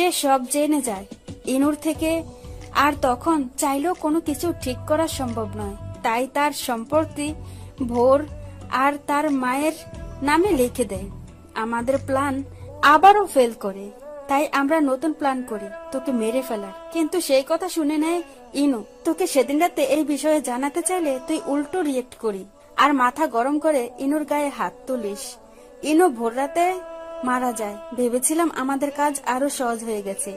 সে সব জেনে যায় ইনুর থেকে, আর তখন চাইলেও কোনো কিছু ঠিক করা সম্ভব নয়। তাই তার সম্পত্তি ভোর আর তার মায়ের নামে লিখে দেয়। আমাদের প্ল্যান আবারও ফেল করে, তাই আমরা নতুন প্ল্যান করি তোকে মেরে ফেলার। কিন্তু সেই কথা শুনে নেয় ইনু। তোকে সেদিন রাতে এই বিষয়ে জানাতে চাইলে তুই উল্টো রিয়েক্ট করি আর মাথা গরম করে ইনুর গায়ে হাত তুলিস। ইনু ভোর রাতে মারা যায়। ভেবেছিলাম আমাদের কাজ আরো সহজ হয়ে গেছে,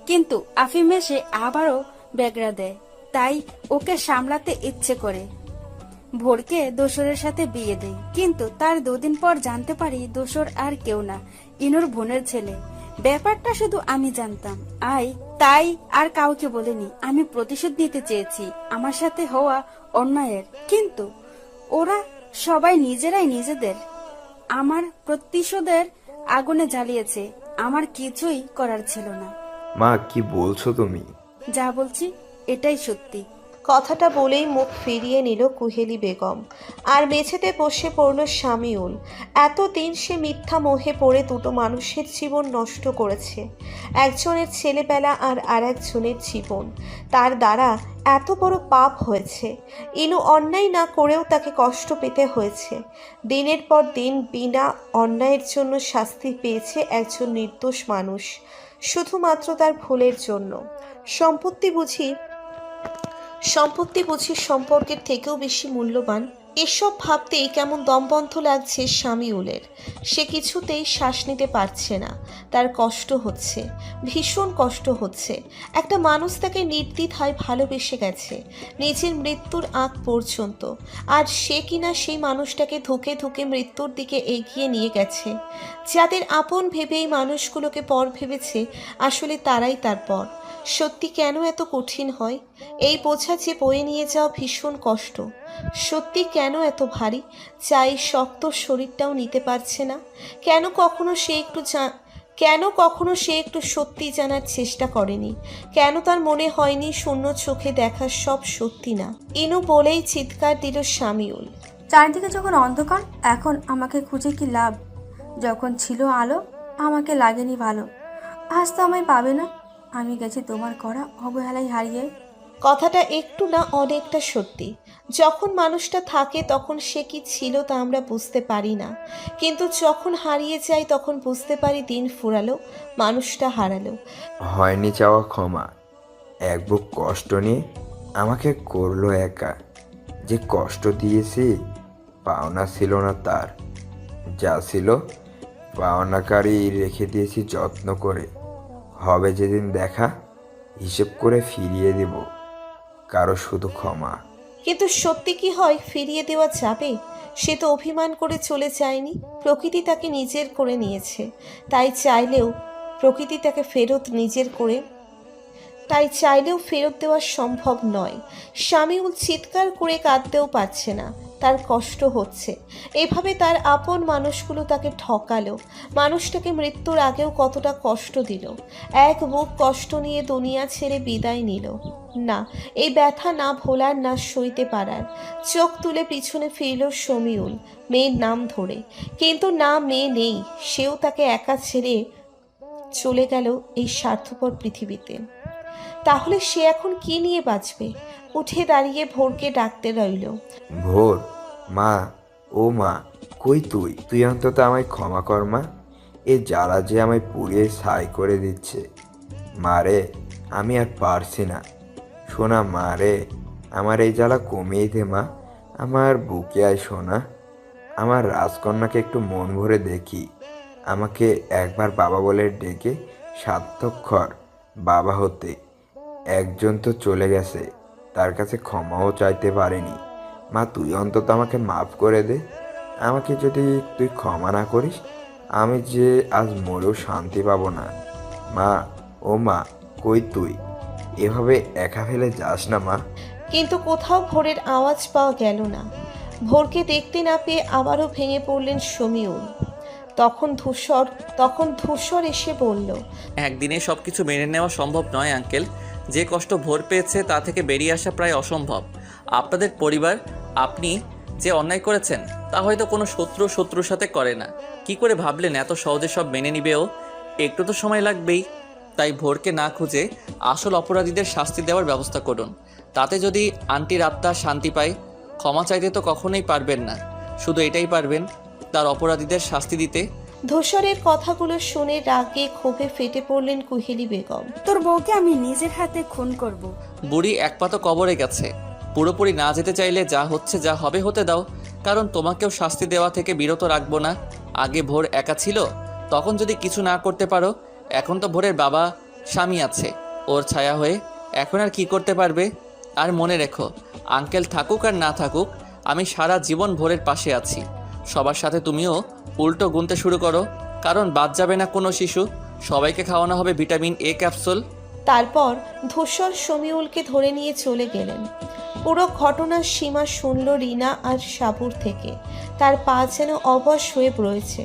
কিন্তু আফিম এসে আবারও বেগড়া দেয়। তাই ওকে সামলাতে ইচ্ছে করে ভোরকে দোসরের সাথে বিয়ে দেয়। কিন্তু তার 2 দিন পর জানতে পারি দোসর আর কেউ না, ইনুর বোনের ছেলে। ব্যাপারটা শুধু আমি জানতাম, তাই আর কাউকে বলিনি। আমি প্রতিশোধ নিতে চেয়েছি আমার সাথে হওয়া অন্যায়ের, কিন্তু ওরা সবাই নিজেরাই নিজেদের আমার প্রতিশোধের আগুনে জ্বালিয়েছে। আমার কিছুই করার ছিল না। মা, কি বলছো তুমি? যা বলছি এটাই সত্যি। কথাটা বলেই মুখ ফিরিয়ে নিল কুহেলি বেগম, আর মেঝেতে বসে পড়ল শামিউল। এতদিন সে মিথ্যা মোহে পড়ে দুটো মানুষের জীবন নষ্ট করেছে, একজনের ছেলেবেলা আর আরেকজনের জীবন। তার দ্বারা এত বড় পাপ হয়েছে। ইনু অন্যায় না করেও তাকে কষ্ট পেতে হয়েছে। দিনের পর দিন বিনা অন্যায়ের জন্য শাস্তি পেয়েছে একজন নির্দোষ মানুষ, শুধুমাত্র তার ভুলের জন্য। সম্পত্তি বুঝি সম্পর্কের থেকেও বেশি মূল্যবান। এসব ভাবতেই কেমন দমবন্ধ লাগছে শামিউলের। সে কিছুতেই শ্বাস নিতে পারছে না। তার কষ্ট হচ্ছে, ভীষণ কষ্ট হচ্ছে। একটা মানুষ তাকে নির্দ্বিধায় ভালোবেসে গেছে নিজের মৃত্যুর আগ পর্যন্ত, আর সে কিনা সেই মানুষটাকে ধুকে ধুকে মৃত্যুর দিকে এগিয়ে নিয়ে গেছে। যাদের আপন ভেবেই মানুষগুলোকে পর ভেবেছে, আসলে তারাই তার পর। সত্যি কেন এত কঠিন হয়? এই বোঝা যে বয়ে নিয়ে যাওয়া ভীষণ কষ্ট। সত্যি কেন এত ভারী, চাই শক্ত শরীরটাও নিতে পারছে না? কেন কখনো সে একটু সত্যি জানার চেষ্টা করেনি? কেন তার মনে হয়নি শূন্য চোখে দেখা সব সত্যি না? ইনু বলেই চিৎকার দিল শামিউল। চারিদিকে যখন অন্ধকার, এখন আমাকে খুঁজে কি লাভ? যখন ছিল আলো আমাকে লাগেনি ভালো। আজ তো আমায় পাবে না। আমি গেছি তোমার করা অবহেলায় হারিয়ে। কথাটা একটু না অনেকটা সত্যি। যখন মানুষটা থাকে তখন সে কি ছিল তা আমরা বুঝতে পারি না, কিন্তু যখন হারিয়ে যায় তখন বুঝতে পারি দিন ফুরালো, মানুষটা হারালো। হয়নি চাওয়া ক্ষমা, এক বুক কষ্ট নিয়ে আমাকে করলো একা। যে কষ্ট দিয়েছি পাওনা ছিল না তার, যা ছিল পাওনাকারী রেখে দিয়েছি যত্ন করে। হবে যেদিন দেখা, হিসেব করে ফিরিয়ে দেব কারো শুধু ক্ষমা। কিন্তু সত্যি কি হয় ফিরিয়ে দেওয়া যাবে? সে তো অভিমান করে চলে যায়নি, প্রকৃতি তাকে নিজের করে নিয়েছে। তাই চাইলেও প্রকৃতি তাকে ফেরত দেওয়া সম্ভব নয়। শামিউল চিৎকার করে কাঁদতেও পারছে না, তার কষ্ট হচ্ছে। এভাবে তার আপন মানুষগুলো তাকে ঠকালো, মানুষটাকে মৃত্যুর আগেও কতটা কষ্ট দিল। এক বুক কষ্ট নিয়ে দুনিয়া ছেড়ে বিদায় নিল। না, এই ব্যথা না ভোলার, না সইতে পারার। চোখ তুলে পিছনে ফিরল শমিউল মেয়ের নাম ধরে, কিন্তু না, মেয়ে নেই। সেও তাকে একা ছেড়ে চলে গেল এই স্বার্থপর পৃথিবীতে। তাহলে সে এখন কি নিয়ে বাঁচবে? উঠে দাঁড়িয়ে ভোরকে ডাকতে রইল। ভোর, মা, ও মা, কই তুই? তুই অন্তত আমায় ক্ষমা কর মা। এ জ্বালা যে আমায় পুড়িয়ে ছাই করে দিচ্ছে। মা রে, আমি আর পারছি না। শোনা মা রে, আমার এই জ্বালা কমিয়ে দে মা। আমার বুকে আয় সোনা। আমার রাজকন্যাকে একটু মন ভরে দেখি। আমাকে একবার বাবা বলে ডেকে সার্থকর বাবা হতে। একজন তো চলে গেছে, তার কাছে ক্ষমাও চাইতে পারিনি। মা, তুই অন্তত আমাকে মাফ করে দে। আমাকে যদি তুই ক্ষমা না করিস, আমি যে আজ মরেও শান্তি পাবো না। মা, ও মা, কই তুই? এভাবে একা ফেলে যাস না মা। কিন্তু কোথাও ভোরের আওয়াজ পাওয়া গেল না। ভোরকে দেখতে না পেয়ে আবারও ভেঙে পড়লেন শমিউল। তখন ধূসর এসে বলল, একদিনে সব কিছু মেনে নেওয়া সম্ভব নয় আঙ্কেল। যে কষ্ট ভোর পেয়েছে তা থেকে বেরিয়ে আসা প্রায় অসম্ভব। আপনাদের পরিবার, আপনি যে অন্যায় করেছেন তা হয়তো কোনো শত্রুর সাথে করে না। কি করে ভাবলেন এত সহজে সব মেনে নিবেও? একটু তো সময় লাগবেই। তাই ভোরকে না খুঁজে আসল অপরাধীদের শাস্তি দেওয়ার ব্যবস্থা করুন। তাতে যদি আন্টির আত্মা শান্তি পায়, ক্ষমা চাইতে তো কখনোই পারবেন না, শুধু এটাই পারবেন তার অপরাধীদের শাস্তি দিতে। ধূসরের কথাগুলো শুনে রাগে ক্ষোভে ফেটে পড়লেন কুহেলি বেগম। তোর বউকে আমি নিজের হাতে খুন করব। বুড়ি এক পা তো কবরে গেছে, পুরোপুরি না যেতে চাইলে যা হচ্ছে যা হবে হতে দাও, কারণ তোমাকেও শাস্তি দেওয়া থেকে বিরত রাখবো না। আগে ভোর একা ছিল, তখন যদি কিছু না করতে পারো, এখন তো ভোরের বাবা স্বামী আছে ওর ছায়া হয়ে, এখন আর কি করতে পারবে? আর মনে রেখো, আঙ্কেল থাকুক আর না থাকুক, আমি সারা জীবন ভোরের পাশে আছি। সবার সাথে তুমিও উল্টো গুনতে শুরু করো, কারণ বাদ যাবে না কোনো শিশু। সবাইকে খাওয়ানো হবে ভিটামিন এ ক্যাপসুল। তারপর ধূসর শমিউলকে ধরে নিয়ে চলে গেলেন। পুরো ঘটনার সীমা শুনল রিনা আর সাবুর থেকে। তার পা যেন অবশ হয়ে রয়েছে,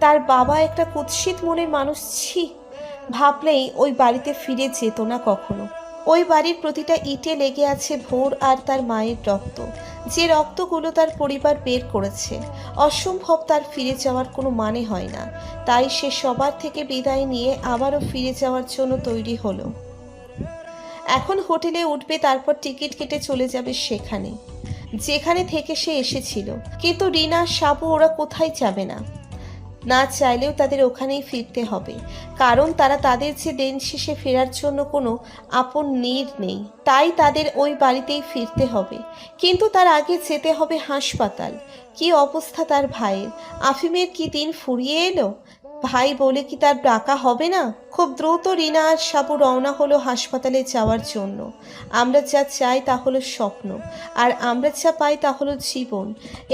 তার বাবা একটা কুৎসিত মনের মানুষ, ছি, ভাবলেই ওই বাড়িতে ফিরে যেত না কখনো। ওই বাড়ির প্রতিটা ইটে লেগে আছে ভোর আর তার মায়ের রক্ত, যে রক্তগুলো তার পরিবার বের করেছে। অসম্ভব, তার ফিরে যাওয়ার কোনো মানে হয় না। তাই সে সবার থেকে বিদায় নিয়ে আবারও ফিরে যাওয়ার জন্য তৈরি হলো। এখন হোটেলে উঠবে, তারপর টিকিট কেটে চলে যাবে সেখানে যেখানে থেকে সে এসেছিল। কিন্তু রিনা, সাবু ওরা কোথায় যাবে না, না চাইলেও তাদের ওখানেই ফিরতে হবে, কারণ তারা তাদের যে দিন শেষে ফেরার জন্য কোনো আপন নীড় নেই। তাই তাদের ওই বাড়িতেই ফিরতে হবে। কিন্তু তার আগে যেতে হবে হাসপাতাল। কি অবস্থা তার ভাইয়ের? আফিমের কি দিন ফুরিয়ে এলো? ভাই বলে কি তার ডাকা হবে না? খুব দ্রুত রিনা আর সাবু রওনা হলো হাসপাতালে যাওয়ার জন্য। আমরা যা চাই তা হলো স্বপ্ন, আর আমরা যা পাই তা হলো জীবন।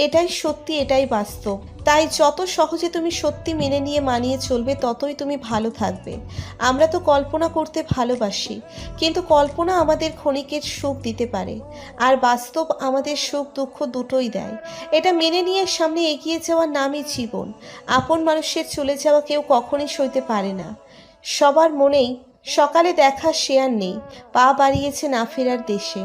এটাই সত্যি, এটাই বাস্তব। তাই যত সহজে তুমি সত্যি মেনে নিয়ে মানিয়ে চলবে, ততই তুমি ভালো থাকবে। আমরা তো কল্পনা করতে ভালোবাসি, কিন্তু কল্পনা আমাদের ক্ষণিকের সুখ দিতে পারে, আর বাস্তব আমাদের সুখ দুঃখ দুটোই দেয়। এটা মেনে নিয়ে সামনে এগিয়ে যাওয়ার নামই জীবন। আপন মানুষের চলে যাওয়া কেউ কখনই সইতে পারে না। সবার মনেই সকালে দেখা সে আর নেই, পা বাড়িয়েছে না ফেরার দেশে।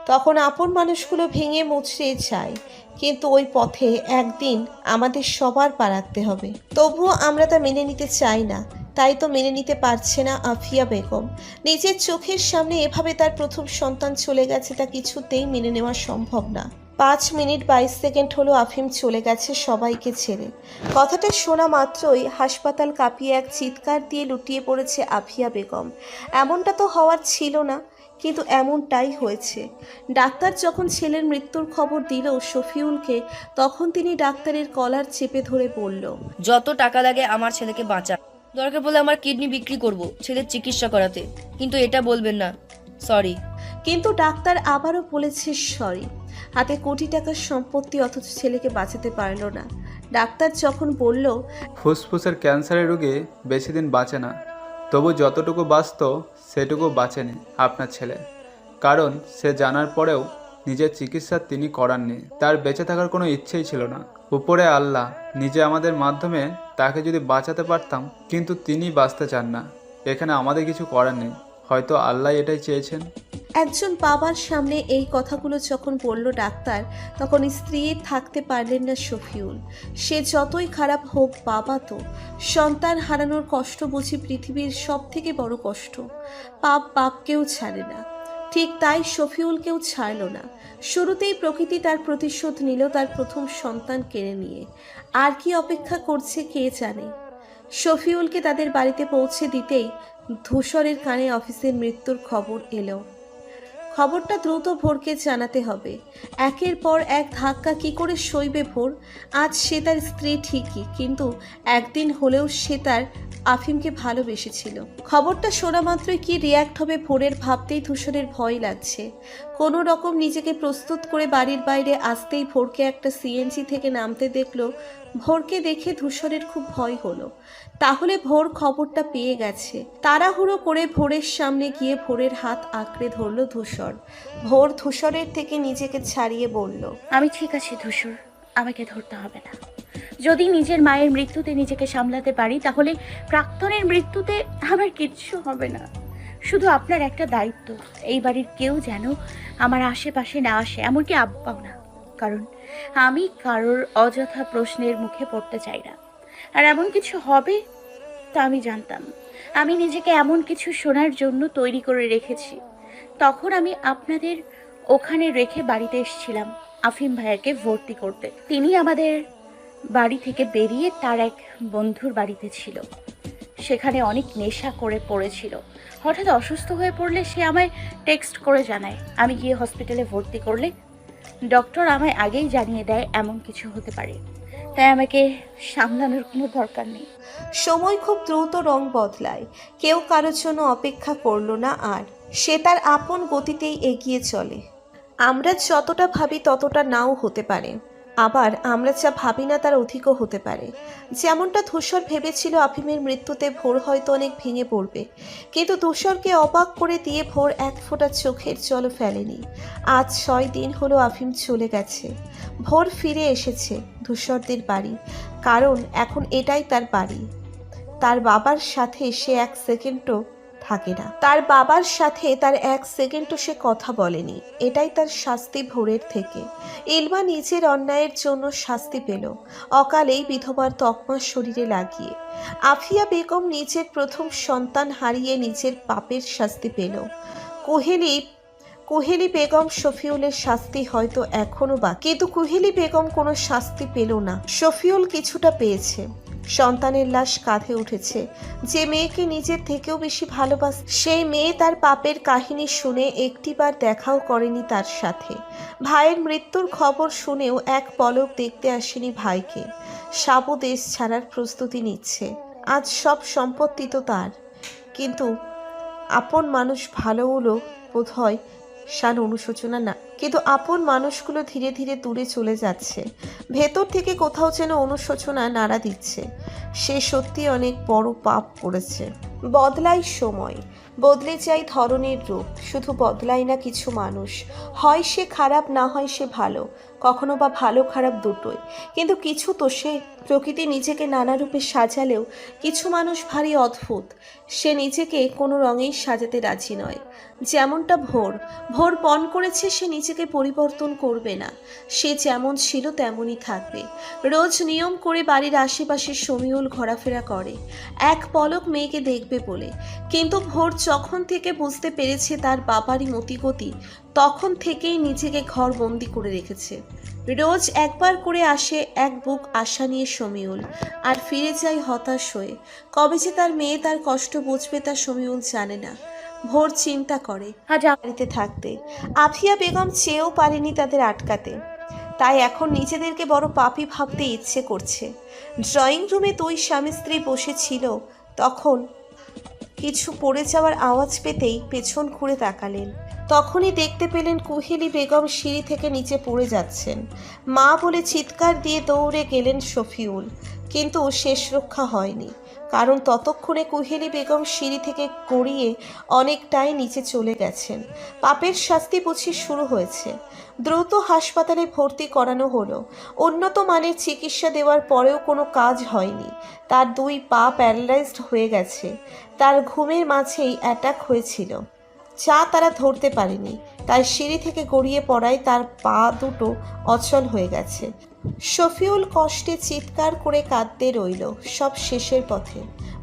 তখন আপন মানুষগুলো ভেঙে মুচড়ে যায়, কিন্তু ওই পথে একদিন আমাদের সবার পা রাখতে হবে। তবুও আমরা তা মেনে নিতে চাই না। তাই তো মেনে নিতে পারছে না আফিয়া বেগম। নিজের চোখের সামনে এভাবে তার প্রথম সন্তান চলে গেছে, তা কিছুতেই মেনে নেওয়া সম্ভব না। 5 মিনিট 22 সেকেন্ড হলো আফিম চলে গেছে সবাইকে ছেড়ে। কথাটা শোনা মাত্রই হাসপাতাল কাঁপিয়ে এক চিৎকার দিয়ে লুটিয়ে পড়েছে আফিয়া বেগম। এমনটা তো হওয়ার ছিল না, কিন্তু এমনটাই হয়েছে। ডাক্তার যখন ছেলের মৃত্যুর খবর দিল শফিউলকে, তখন তিনি ডাক্তারের কলার চেপে ধরে বলল, যত টাকা লাগে আমার ছেলেকে বাঁচা, দরকার পড়লে আমার কিডনি বিক্রি করব ছেলের চিকিৎসা করাতে, কিন্তু এটা বলবেন না সরি। কিন্তু ডাক্তার আবারও বলেছে সরি। হাতে কোটি টাকার সম্পত্তি, অথচ ছেলেকে বাঁচাতে পারল না। ডাক্তার যখন বলল, ফুসফুসের ক্যান্সারের রোগে বেশি দিন বাঁচে না, তবু যতটুকু বাঁচত সেটুকু বাঁচেনি আপনার ছেলে, কারণ সে জানার পরেও নিজের চিকিৎসা তিনি করাননি। তার বেঁচে থাকার কোনো ইচ্ছেই ছিল না। উপরে আল্লাহ নিজে আমাদের মাধ্যমে তাকে যদি বাঁচাতে পারতাম, কিন্তু তিনি বাঁচতে চান না। এখানে আমাদের কিছু করার নেই, হয়তো আল্লাহ এটাই চেয়েছেন। একজন বাবার সামনে এই কথাগুলো যখন বলল ডাক্তার, তখন স্ত্রী থাকতে পারলেন না শফিউল। সে যতই খারাপ হোক, বাবা তো। সন্তান হারানোর কষ্ট বুঝি পৃথিবীর সব থেকে বড় কষ্ট। পাপ বাপকেও ছাড়ে না, ঠিক তাই শফিউলকেও ছাড়ল না। শুরুতেই প্রকৃতি তার প্রতিশোধ নিল তার প্রথম সন্তান কেড়ে নিয়ে। আর কি অপেক্ষা করছে কে জানে। শফিউলকে তাদের বাড়িতে পৌঁছে দিতেই ধূসরের কানে অফিসের মৃত্যুর খবর এলো। খবরটা দ্রুত ভোরকে জানাতে হবে। একের পর এক ধাক্কা কি করে সইবে ভোর? আজ সে তার স্ত্রী ঠিকই, কিন্তু একদিন হলেও সে তার আফিমকে ভালোবেসেছিল। খবরটা শোনা মাত্রই কি রিয়্যাক্ট হবে ভোরের ভাবতেই ধূসরের ভয় লাগছে। কোনো রকম নিজেকে প্রস্তুত করে বাড়ির বাইরে আসতেই ভোরকে একটা সিএনজি থেকে নামতে দেখলো। ভোরকে দেখে ধূসরের খুব ভয় হলো। তাহলে ভোর খবরটা পেয়ে গেছে। তাড়াহুড়ো করে ভোরের সামনে গিয়ে ভোরের হাত আঁকড়ে ধরল ধূসর। ভোর ধূসরের থেকে নিজেকে ছাড়িয়ে বলল, আমি ঠিক আছি ধূসর, আমাকে ধরতে হবে না। যদি নিজের মায়ের মৃত্যুতে নিজেকে সামলাতে পারি, তাহলে প্রাক্তনের মৃত্যুতে আমার কিচ্ছু হবে না। শুধু আপনার একটা দায়িত্ব, এই বাড়ির কেউ যেন আমার আশেপাশে না আসে, এমনকি আব্বাও না, কারণ আমি কারোর অযথা প্রশ্নের মুখে পড়তে চাই না। আর এমন কিছু হবে তা আমি জানতাম। আমি নিজেকে এমন কিছু শোনার জন্য তৈরি করে রেখেছি। তখন আমি আপনাদের ওখানে রেখে বাড়িতে এসেছিলাম আফিম ভাইয়াকে ভর্তি করতে। তিনি আমাদের বাড়ি থেকে বেরিয়ে তার এক বন্ধুর বাড়িতে ছিল। সেখানে অনেক নেশা করে পড়েছিল। হঠাৎ অসুস্থ হয়ে পড়লে সে আমায় টেক্সট করে জানায়। আমি গিয়ে হসপিটালে ভর্তি করলে ডক্টর আমায় আগেই জানিয়ে দেয় এমন কিছু হতে পারে, তাই আমাকে সামলানোর কোনো দরকার নেই। সময় খুব দ্রুত রং বদলায়। কেউ কারোর জন্য অপেক্ষা করলো না আর। সে তার আপন গতিতেই এগিয়ে চলে। আমরা যতটা ভাবি ততটা নাও হতে পারে, আবার আমরা যা ভাবি না তার অধিকও হতে পারে। যেমনটা ধূসর ভেবেছিল আফিমের মৃত্যুতে ভোর হয়তো অনেক ভেঙে পড়বে, কিন্তু ধূসরকে অবাক করে দিয়ে ভোর এক ফোঁটা চোখের জলও ফেলেনি। আজ 6 দিন হলো আফিম চলে গেছে। ভোর ফিরে এসেছে ধূসরদের বাড়ি, কারণ এখন এটাই তার বাড়ি। তার বাবার সাথে সে 1 সেকেন্ডও থাকে না। তার বাবার সাথে তার 1 সেকেন্ডও সে কথা বলেনি। এটাই তার শাস্তি ভোরের থেকে। ইলমা নিজের অন্যায়ের জন্য শাস্তি পেল, অকালেই বিধবার তকমা শরীরে লাগিয়ে। আফিয়া বেগম নিজের প্রথম সন্তান হারিয়ে নিজের পাপের শাস্তি পেল। কুহেলি বেগম শফিউলের শাস্তি হয়তো এখনো বাকি, কিন্তু কুহেলি বেগম কোনো শাস্তি পেল না। শফিউল কিছুটা পেয়েছে। সন্তানের লাশ কাঁধে উঠেছে। যে মেয়েকে নিজের থেকেও বেশি ভালোবাসে সেই মেয়ে তার পাপের কাহিনী শুনে একটিবার দেখাও করেনি তার সাথে। ভাইয়ের মৃত্যুর খবর শুনেও এক পলক দেখতে আসেনি ভাইকে। সাবু দেশ ছাড়ার প্রস্তুতি নিচ্ছে। আজ সব সম্পত্তি তো তার, কিন্তু আপন মানুষ ভালো হলো বোধহয় শান অনুশোচনা না, কিন্তু আপন মানুষগুলো ধীরে ধীরে দূরে চলে যাচ্ছে। ভেতর থেকে কোথাও যেন অনুশোচনা নাড়া দিচ্ছে। সে সত্যি অনেক বড় পাপ করেছে। বদলায় সময়, বদলে যায় ধরনের রূপ, শুধু বদলায় না কিছু মানুষ। হয় সে খারাপ, না হয় সে ভালো, কখনো বা ভালো খারাপ দুটোই। কিন্তু কিছু তো সে প্রকৃতি নিজেকে নানা রূপে সাজালেও কিছু মানুষ ভারী অদ্ভুত। সে নিজেকে কোনো রঙেই সাজাতে রাজি নয়। যেমনটা ভোর পণ করেছে সে নিজেকে পরিবর্তন করবে না। সে যেমন ছিল তেমনই থাকবে। রোজ নিয়ম করে বাড়ির আশেপাশে শমিউল ঘোরাফেরা করে এক পলক মেয়েকে দেখবে বলে, কিন্তু ভোর যখন থেকে বুঝতে পেরেছে তার বাবারই মতিগতি, তখন থেকেই নিজেকে ঘর বন্দি করে রেখেছে। রোজ একবার করে আসে এক বুক আশা নিয়ে শমিউল, আর ফিরে যায় হতাশ হয়ে। কবে যে তার মেয়ে তার কষ্ট বুঝবে তা শমিউল জানে না। ভোর চিন্তা করে বাড়িতে থাকতে। আফিয়া বেগম চেয়েও পারেনি তাদের আটকাতে, তাই এখন নিজেদেরকে বড় পাপী ভাবতে ইচ্ছে করছে। ড্রয়িং রুমে 2 স্বামী স্ত্রী বসেছিল, তখন কিছু পড়ে যাওয়ার আওয়াজ পেতেই পেছন ঘুরে তাকালেন। তখনই দেখতে পেলেন কুহেলি বেগম সিঁড়ি থেকে নিচে পড়ে যাচ্ছেন। মা বলে চিৎকার দিয়ে দৌড়ে গেলেন শফিউল, কিন্তু শেষ রক্ষা হয়নি, কারণ ততক্ষণে কুহেলি বেগম সিঁড়ি থেকে গড়িয়ে অনেকটাই নিচে চলে গেছেন। পাপের শাস্তি বুঝি শুরু হয়েছে। দ্রুত হাসপাতালে ভর্তি করানো হলো। উন্নত মানের চিকিৎসা দেওয়ার পরেও কোনো কাজ হয়নি। তার 2 পা প্যারালাইজড হয়ে গেছে। তার ঘুমের মাঝেই অ্যাটাক হয়েছিল, যা তারা ধরতে পারেনি, তাই সিঁড়ি থেকে গড়িয়ে পড়ায় তার পা দুটো অচল হয়ে গেছে। শফিউল কষ্টে চিৎকার করে কাঁদতে রইল। সব শেষের পথে,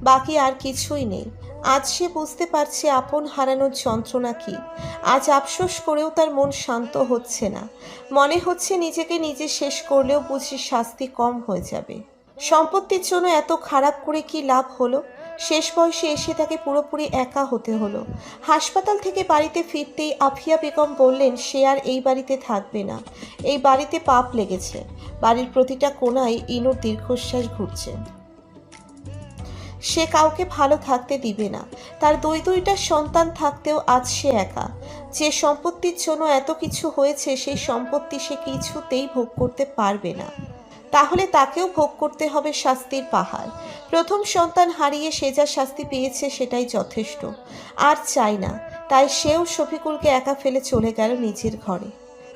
বাকি আর কিছুই নেই। আজ সে বুঝতে পারছে আপন হারানোর যন্ত্রণা কি। আজ আফসোস করেও তার মন শান্ত হচ্ছে না। মনে হচ্ছে নিজেকে নিজে শেষ করলেও বুঝি শাস্তি কম হয়ে যাবে। সম্পত্তির জন্য এত খারাপ করে কি লাভ হলো? শেষ বয়সে এসে তাকে পুরোপুরি একা হতে হলো। হাসপাতাল থেকে বাড়িতে ফিরতেই আফিয়া বেগম বললেন সে আর এই বাড়িতে থাকবে না। এই বাড়িতে পাপ লেগেছে। বাড়ির প্রতিটা কোণায় ইনুর দীর্ঘশ্বাস ঘুরছে। সে কাউকে ভালো থাকতে দিবে না। তার 2টা সন্তান থাকতেও আজ সে একা। যে সম্পত্তির জন্য এত কিছু হয়েছে সেই সম্পত্তি সে কিছুতেই ভোগ করতে পারবে না। তাহলে তাকেও ভোগ করতে হবে শাস্তির পাহাড়। প্রথম সন্তান হারিয়ে সে যা শাস্তি পেয়েছে সেটাই যথেষ্ট, আর চাই না। তাই সেও শফিকুলকে একা ফেলে চলে গেল নিজের ঘরে।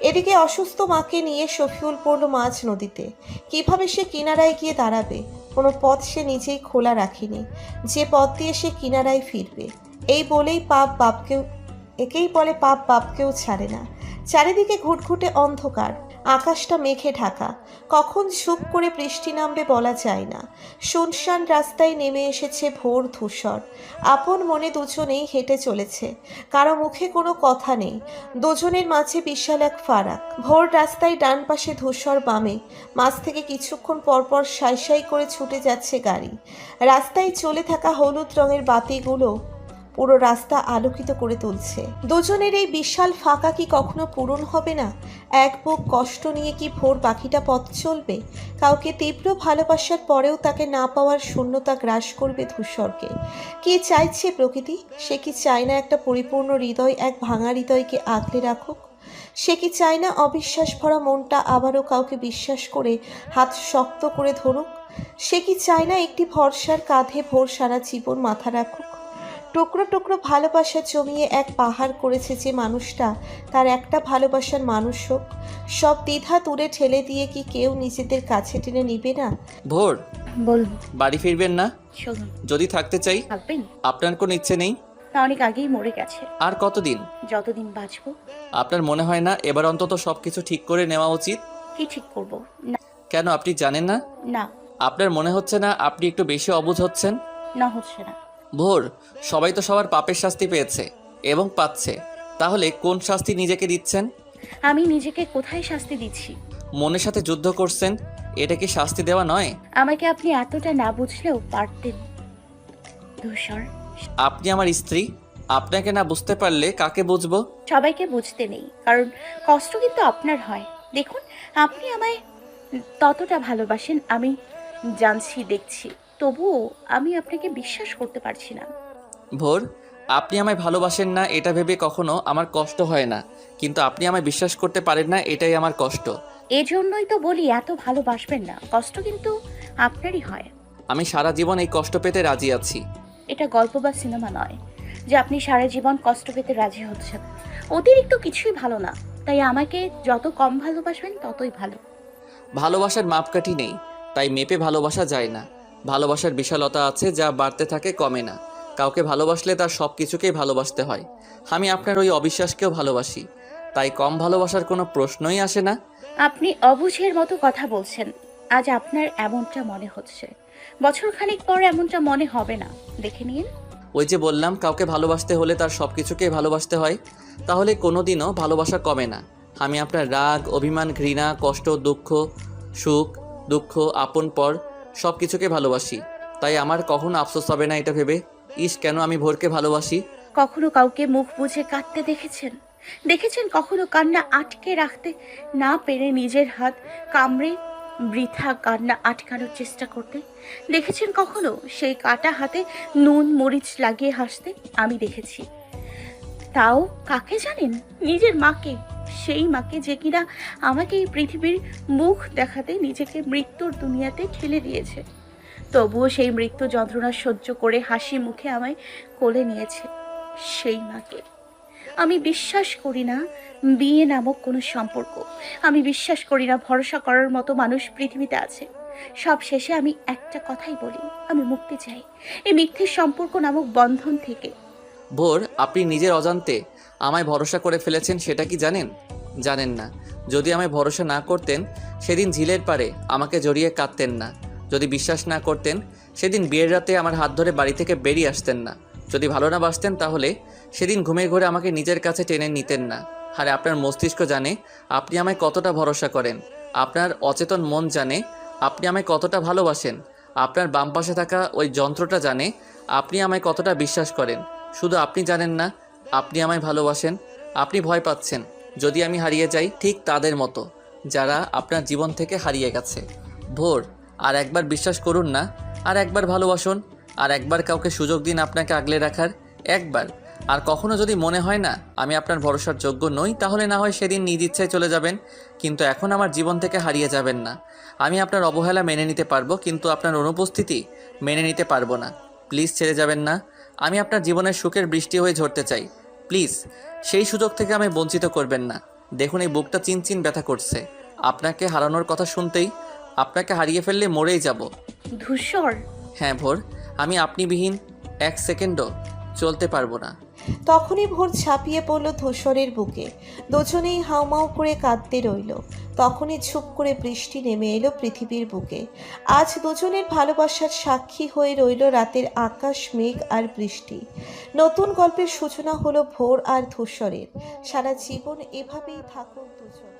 এদিকে অসুস্থ মাকে নিয়ে শফিউল পড়ল মাঝ নদীতে। কিভাবে সে কিনারায় গিয়ে দাঁড়াবে? কোনো পথ সে নিজেই খোলা রাখেনি, যে পথ দিয়ে সে কিনারায় ফিরবে। একেই বলে পাপ বাপকেও ছাড়ে না। চারিদিকে ঘুটঘুটে অন্ধকার। আকাশটা মেঘে ঢাকা, কখন ঝুপ করে বৃষ্টি নামবে বলা যায় না। শুনশান রাস্তায় নেমে এসেছে ভোর ধূসর। আপন মনে দুজনেই হেঁটে চলেছে, কারো মুখে কোনো কথা নেই। দুজনের মাঝে বিশাল এক ফারাক। ভোর রাস্তায় ডান পাশে ধূসর, বামে মাঝ থেকে কিছুক্ষণ পরপর সাই সাই করে ছুটে যাচ্ছে গাড়ি। রাস্তায় চলে থাকা হলুদ রঙের বাতিগুলো পুরো রাস্তা আলোকিত করে তুলছে। দুজনের এই বিশাল ফাঁকা কি কখনো পূরণ হবে না? এক বুক কষ্ট নিয়ে কি ভোর বাকিটা পথ চলবে? কাউকে তীব্র ভালোবাসার পরেও তাকে না পাওয়ার শূন্যতা গ্রাস করবে ধূসরকে। কি চাইছে প্রকৃতি? সে কি চায় না একটা পরিপূর্ণ হৃদয় এক ভাঙা হৃদয়কে আগলে রাখুক? সে কি চায় না অবিশ্বাস ভরা মনটা আবারও কাউকে বিশ্বাস করে হাত শক্ত করে ধরুক? সে কি চায় না একটি ভরসার কাঁধে ভোর সারা জীবন মাথা রাখুক? টুকরো টুকরো ভালোবাসা জমিয়ে এক পাহাড় করেছে যে মানুষটা, তার একটা ভালোবাসার মানুষ হোক। সব দ্বিধা দূরে ঠেলে দিয়ে কি কেউ নিজেদের কাছে টেনে নিবে না? ভোর, বলুন। বাড়ি ফিরবেন না? শুনুন, যদি থাকতে চাই? থাকবেন? আপনার কোনো ইচ্ছে নেই? না, অনেক আগেই মরে গেছে। আর কতদিন? যতদিন বাঁচবো। আপনার মনে হয় না এবার অন্তত সবকিছু ঠিক করে নেওয়া উচিত? কি ঠিক করব? না। কেন, আপনি জানেন না? না। আপনার মনে হচ্ছে না আপনি একটু বেশি অবুঝ হচ্ছেন? না, হচ্ছে না। ভোর, সবাই তো সবার পাপের শাস্তি পেয়েছে এবং পাচ্ছে, তাহলে কোন শাস্তি নিজেকে দিচ্ছেন? আমি নিজেকে কোথায় শাস্তি দিচ্ছি? মনের সাথে যুদ্ধ করছেন, এটা কি শাস্তি দেওয়া নয়? আমাকে আপনি এতটা না বুঝলেও পারতেন ধূসর। আপনি আমার স্ত্রী, আপনাকে না বুঝতে পারলে কাকে বুঝবো? সবাইকে বুঝতে নেই, কারণ কষ্ট কিন্তু আপনার হয়। দেখুন, আপনি আমায় ততটা ভালোবাসেন আমি জানছি, দেখছি, তবুও আমি আপনাকে বিশ্বাস করতে পারছি না। ভোর, আপনি আমায় ভালোবাসেন না এটা ভেবে কখনো আমার কষ্ট হয় না, কিন্তু আপনি আমায় বিশ্বাস করতে পারেন না, এটাই আমার কষ্ট। এজন্যই তো বলি এত ভালোবাসবেন না, কষ্ট কিন্তু আপনারই হয়। আমি সারা জীবন এই কষ্ট পেতে রাজি আছি। এটা গল্প বা সিনেমা নয় যে আপনি সারা জীবন কষ্ট পেতে রাজি হচ্ছেন। অতিরিক্ত কিছুই ভালো না, তাই আমাকে যত কম ভালোবাসবেন ততই ভালো। ভালোবাসার মাপকাঠি নেই, তাই মেপে ভালোবাসা যায় না। ভালোবাসার বিশালতা আছে যা বাড়তে থাকে, কমে না। কাউকে ভালোবাসলে তার সব কিছুকেই ভালোবাসতে হয়। আমি আপনার ওই অবিশ্বাসকেও ভালোবাসি, তাই কম ভালোবাসার কোনো প্রশ্নই আসে না। আপনি অবুঝের মতো কথা বলছেন। আজ আপনার এমনটা মনে হচ্ছে, বছরখানেক পর এমনটা মনে হবে না, দেখে নিন। ওই যে বললাম, কাউকে ভালোবাসতে হলে তার সব কিছুকেই ভালোবাসতে হয়, তাহলে কোনোদিনও ভালোবাসা কমে না। আমি আপনার রাগ, অভিমান, ঘৃণা, কষ্ট, দুঃখ, সুখ, দুঃখ, আপন পর সব কিছুকে ভালোবাসি, তাই আমার কখনো আফসোস হবে না এটা ভেবে, ইস কেন আমি ভোরকে ভালোবাসি। কখনো কাউকে মুখ বুজে কাঁদতে দেখেছেন? দেখেছেন কখনো কান্না আটকে রাখতে না পেরে নিজের হাত কামড়ে বৃথা কান্না আটকানোর চেষ্টা করতে? দেখেছেন কখনো সেই কাটা হাতে নুন মরিচ লাগিয়ে হাসতে? আমি দেখেছি। তাও কাকে জানেন? নিজের মাকে। সেই মাকে যে কিনা আমাকে এই পৃথিবীর মুখ দেখাতে নিজেকে মৃত্যুর দুনিয়াতে ঠেলে দিয়েছে, তবুও সেই মৃত্যু যন্ত্রণা সহ্য করে হাসি মুখে আমায় কোলে নিয়েছে। সেই মাকে। আমি বিশ্বাস করি না বিয়ে নামক কোনো সম্পর্ক। আমি বিশ্বাস করি না ভরসা করার মতো মানুষ পৃথিবীতে আছে। সব শেষে আমি একটা কথাই বলি, আমি মুক্তি চাই এই মিথ্যে সম্পর্ক নামক বন্ধন থেকে। ভোর, আপনি নিজের অজান্তে আমায় ভরসা করে ফেলেছেন, সেটা কি জানেন? জানেন না। যদি আমায় ভরসা না করতেন সেদিন ঝিলের পাড়ে আমাকে জড়িয়ে কাঁদতেন না। যদি বিশ্বাস না করতেন সেদিন বিয়ের রাতে আমার হাত ধরে বাড়ি থেকে বেরিয়ে আসতেন না। যদি ভালো না বাসতেন তাহলে সেদিন ঘুমের ঘরে আমাকে নিজের কাছে টেনে নিতেন না। আর আপনার মস্তিষ্ক জানে আপনি আমায় কতটা ভরসা করেন। আপনার অচেতন মন জানে আপনি আমায় কতটা ভালোবাসেন। আপনার বাম পাশে থাকা ওই যন্ত্রটা জানে আপনি আমায় কতটা বিশ্বাস করেন। শুধু আপনি জানেন না আপনি আমায় ভালোবাসেন। আপনি ভয় পাচ্ছেন যদি আমি হারিয়ে যাই, ঠিক তাদের মতো যারা আপনার জীবন থেকে হারিয়ে গেছে। ভোর, আর একবার বিশ্বাস করুন না, আর একবার ভালোবাসুন, আর একবার কাউকে সুযোগ দিন আপনাকে আগলে রাখার, একবার। আর কখনো যদি মনে হয় না আমি আপনার ভরসার যোগ্য নই, তাহলে না হয় সেদিন নিজ ইচ্ছায় চলে যাবেন, কিন্তু এখন আমার জীবন থেকে হারিয়ে যাবেন না। আমি আপনার অবহেলা মেনে নিতে পারবো, কিন্তু আপনার অনুপস্থিতি মেনে নিতে পারবো না। প্লিজ ছেড়ে যাবেন না। আমি আপনার জীবনের সুখের বৃষ্টি হয়ে ঝরতে চাই। প্লিজ সেই সুযোগ থেকে আমি বঞ্চিত করবেন না। দেখুন এই বুকটা চিনচিন ব্যথা করছে। আপনাকে হারানোর কথা শুনতেই, আপনাকে হারিয়ে ফেললে মরেই যাব। ধূসর। হ্যাঁ ভোর, আমি আপনিবিহীন এক সেকেন্ডও চলতে পারবো না। তখনই ভোর ঝাঁপিয়ে পড়ল ধূসরের বুকে। দুজনেই হাউমাউ করে কাঁদতে রইল। তখনই চুপ করে বৃষ্টি নেমে এলো পৃথিবীর বুকে। আজ দুজনের ভালোবাসার সাক্ষী হয়ে রইল রাতের আকাশ, মেঘ আর বৃষ্টি। নতুন গল্পের সূচনা হলো ভোর আর ধূসরের। সারা জীবন এভাবেই থাকুন দুজন।